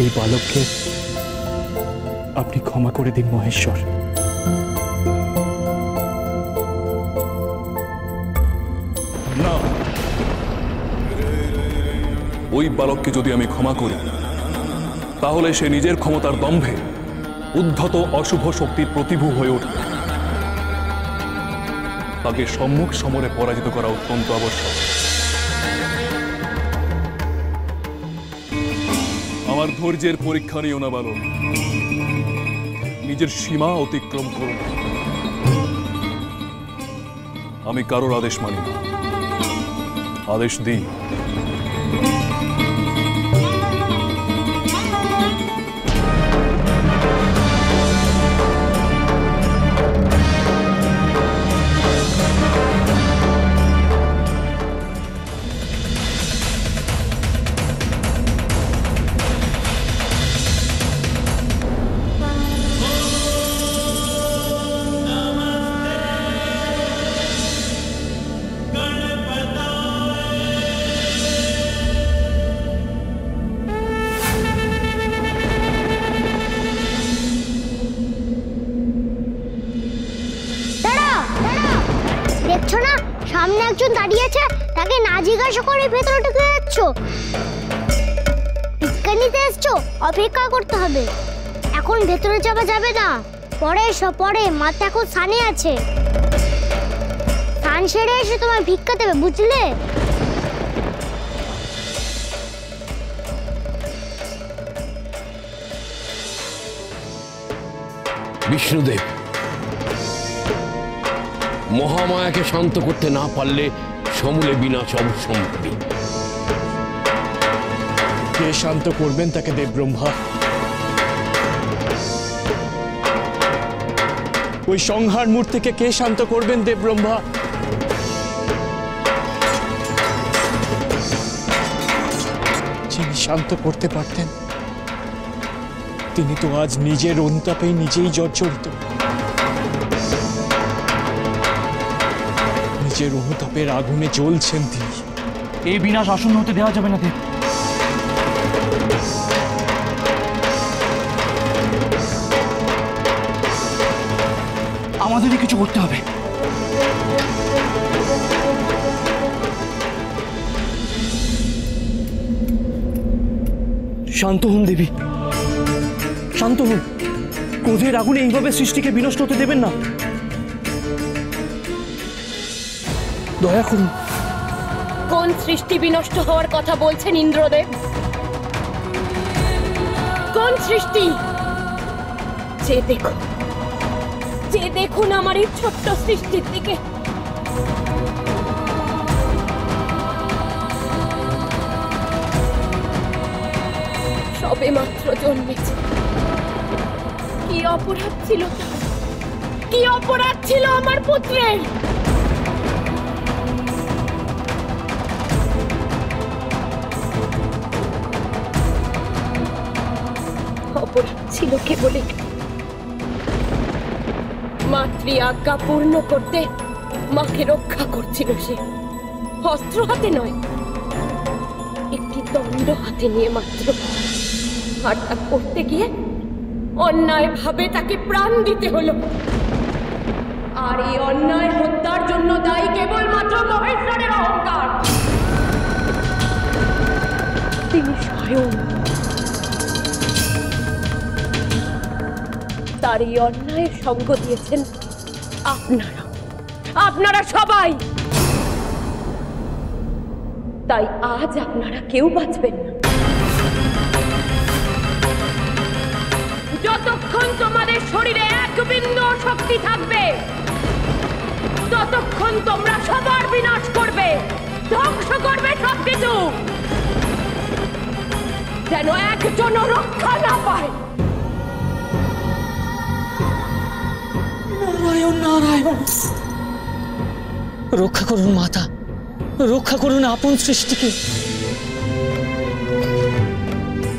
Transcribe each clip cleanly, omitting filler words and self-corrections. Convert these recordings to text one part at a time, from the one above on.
এই বালককে আপনি ক্ষমা করে দিন মহেশ্বর। না, ওই বালককে যদি আমি ক্ষমা করি তাহলে সে নিজের ক্ষমতার দম্ভে উদ্ধত অশুভ শক্তির প্রতিভূ হয়ে উঠবে। তাকে সম্মুখ সমরে পরাজিত করা অত্যন্ত আবশ্যক। আমার ধৈর্যের পরীক্ষা নিও না বালক, নিজের সীমা অতিক্রম করুন। আমি কারোর আদেশ মানি না, আদেশ দিই। দেখছো না সামনে একজন দাঁড়িয়ে আছে, তাকে না জিজ্ঞাসা করে ভেতরে ঢুকে যাচ্ছ। ভিক্ষা নিতে এসছো, অপেক্ষা করতে হবে। এখন ভেতরে যাওয়া যাবে না, পরে এসো। পরে মাথা এখন স্নানে আছে, স্নান সেরে এসে তোমার ভিক্ষা দেবে, বুঝলে? বিষ্ণুদেব, মহামায়াকে শান্ত করতে না পারলে সমূলে বিনাশ অবশ্যম্ভাবী। কে শান্ত করবেন তাকে দেবব্রহ্মা? ওই সংহার মূর্তিকে কে শান্ত করবেন দেবব্রহ্মা? যিনি শান্ত করতে পারতেন তিনি তো আজ নিজের অনুতাপে নিজেই জর্জরিত। নিজের অনুতাপের আগুনে জ্বলছেন তিনি। এই বিনাশ আসন্ন হতে দেওয়া যাবে না দেব। আমাদেরই কিছু করতে হবে। শান্ত হন দেবী, শান্ত হন। ক্রোধের আগুনে এইভাবে সৃষ্টিকে বিনষ্ট হতে দেবেন না। দয়া করুন। কোন সৃষ্টি বিনষ্ট হওয়ার কথা বলছেন ইন্দ্রদেব? কোন সৃষ্টি? যে দেখুন আমার এই ছোট্ট সৃষ্টির দিকে। সবে মাত্র জন্মেছে। কি অপরাধ ছিল তার? কি অপরাধ ছিল আমার পুত্রের? অপরাধ ছিল কেবল মাতৃ আজ্ঞা পূর্ণ করতে মাকে রক্ষা করছিল সে। অস্ত্র হাতে নয়, একটি দণ্ড হাতে নিয়ে মাত্র। আর তা করতে গিয়ে অন্যায় ভাবে তাকে প্রাণ দিতে হলো। আর এই অন্যায় হত্যার জন্য দায়ী কেবলমাত্র মহেশ্বরের অহংকার। তিনি স্বয়ং তার এই অন্যায়ের সঙ্গ দিয়েছেন আপনারা সবাই। তাই আজ আপনারা কেউ বাঁচবেন না। যতক্ষণ তোমাদের শরীরে এক বিন্দু শক্তি থাকবে ততক্ষণ তোমরা সবার বিনাশ করবে, ধ্বংস করবে সবকিছু, যেন একজনও রক্ষা না পায়। নারায়ণ নারায়ণ, রক্ষা করুন মাতা, রক্ষা করুন আপন সৃষ্টিকে।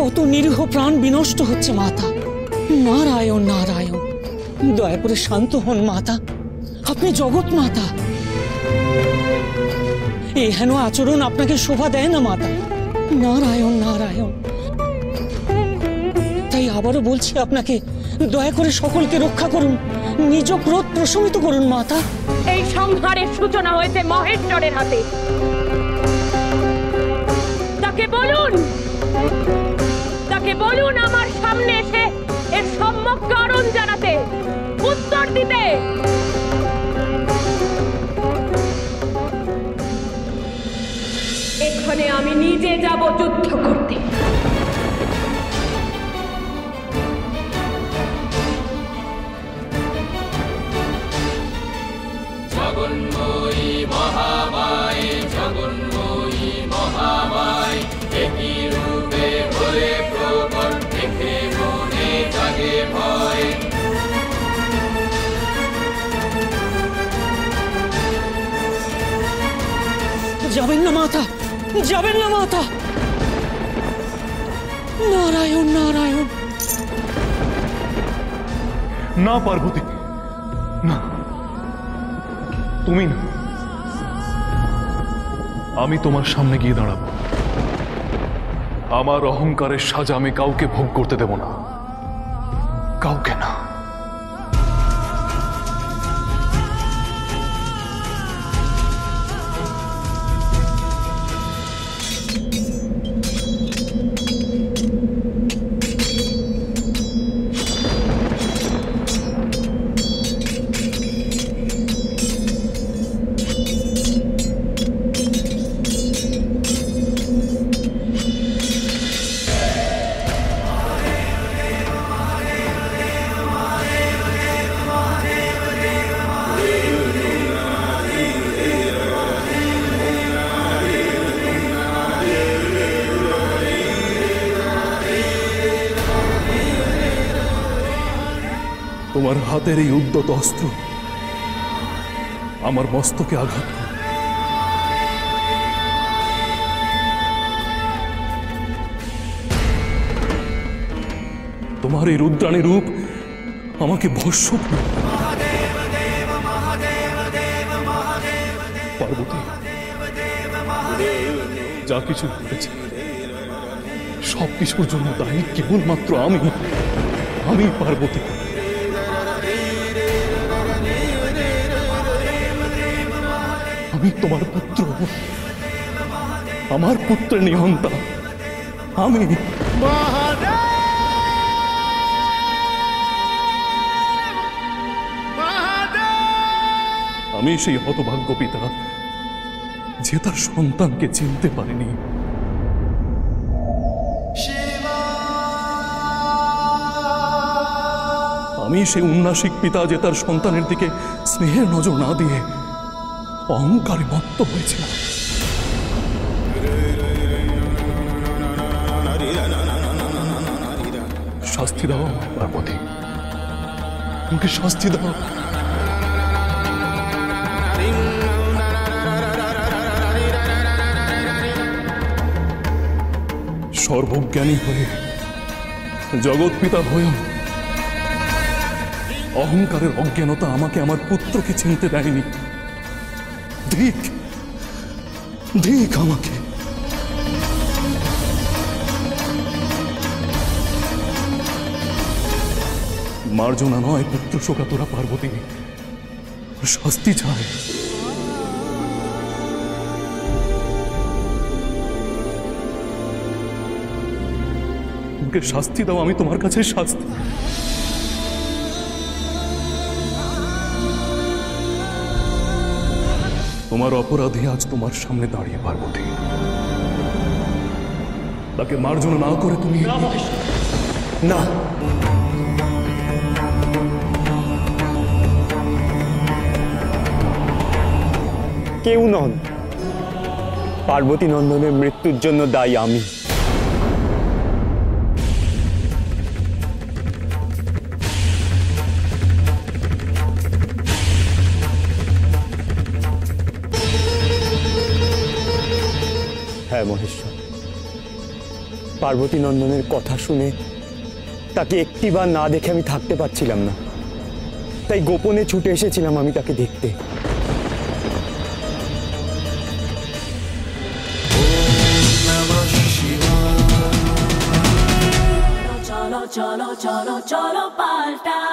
কত নিরীহ প্রাণ বিনষ্ট হচ্ছে মাতা। নারায়ণ নারায়ণ, দয়া করে শান্ত হন মাতা, আপনি জগৎ মাতা। এই হেন আচরণ আপনাকে শোভা দেয় না মাতা। নারায়ণ নারায়ণ। আবারও বলছি আপনাকে, দয়া করে সকলকে রক্ষা করুন, নিজ ক্রোধ প্রশমিত করুন মাতা। এই সংহারের সূচনা হয়েছে মহেশ্বরের হাতে। তাকে বলুন আমার সামনে এসে এর সম্যক কারণ জানাতে, উত্তর দিতে। এখানে আমি নিজে যাব যুদ্ধ করতে। জগন্ময়ী মহামায়ে, জগন্ময়ী মহামায়ে, একই রূপে হয়ে প্রকট, দেখে মনে জাগে ভয়। যাবেন না মাতা, যাবেন না মাতা। নারায়ণ নারায়ণ। না পার্বতী, না, তুমি না। আমি তোমার সামনে গিয়ে দাঁড়াবো। আমার অহংকারের সাজা আমি কাউকে ভোগ করতে দেব না, কাউকে না। তোমার হাতের এই উদ্যত অস্ত্র আমার মস্তকে আঘাত করে। তোমার এই রুদ্রাণী রূপ আমাকে ভস্ম করে। পার্বতী, যা কিছু ঘটেছে সবকিছুর জন্য দায়ী কেবলমাত্র আমি পার্বতী। আমি তোমার পুত্র, আমার পুত্রের নিহন্তা আমি। আমি সেই হতভাগ্য পিতা যে তার সন্তানকে চিনতে পারেনি। আমি সেই উন্নাসিক পিতা যে তার সন্তানের দিকে স্নেহের নজর না দিয়ে অহংকারে মত্ত হয়েছিলাম। শাস্তি দাও পার্বতী, আমাকে শাস্তি দাও। সর্বজ্ঞানী হয়ে, জগৎ পিতা হয়েও অহংকারের অজ্ঞানতা আমাকে আমার পুত্রকে চিনতে দেয়নি। ধিক, ধিক আমাকে। মার্জনা নয় পুত্র শোকাতুরা পার্বতী, শাস্তি চায়। আমাকে শাস্তি দাও, আমি তোমার কাছে শাস্তি। তোমার অপরাধী আজ তোমার সামনে দাঁড়িয়ে পার্বতী, তাকে মার্জনা না করে তুমি না। কেউ নন, পার্বতী নন্দনের মৃত্যুর জন্য দায়ী আমি। হ্যাঁ মহেশ্বর, পার্বতী নন্দনের কথা শুনে তাকে একটিবার না দেখে আমি থাকতে পারছিলাম না, তাই গোপনে ছুটে এসেছিলাম আমি তাকে দেখতে। চলো চলো চলো চলো চলো পাল্টাই।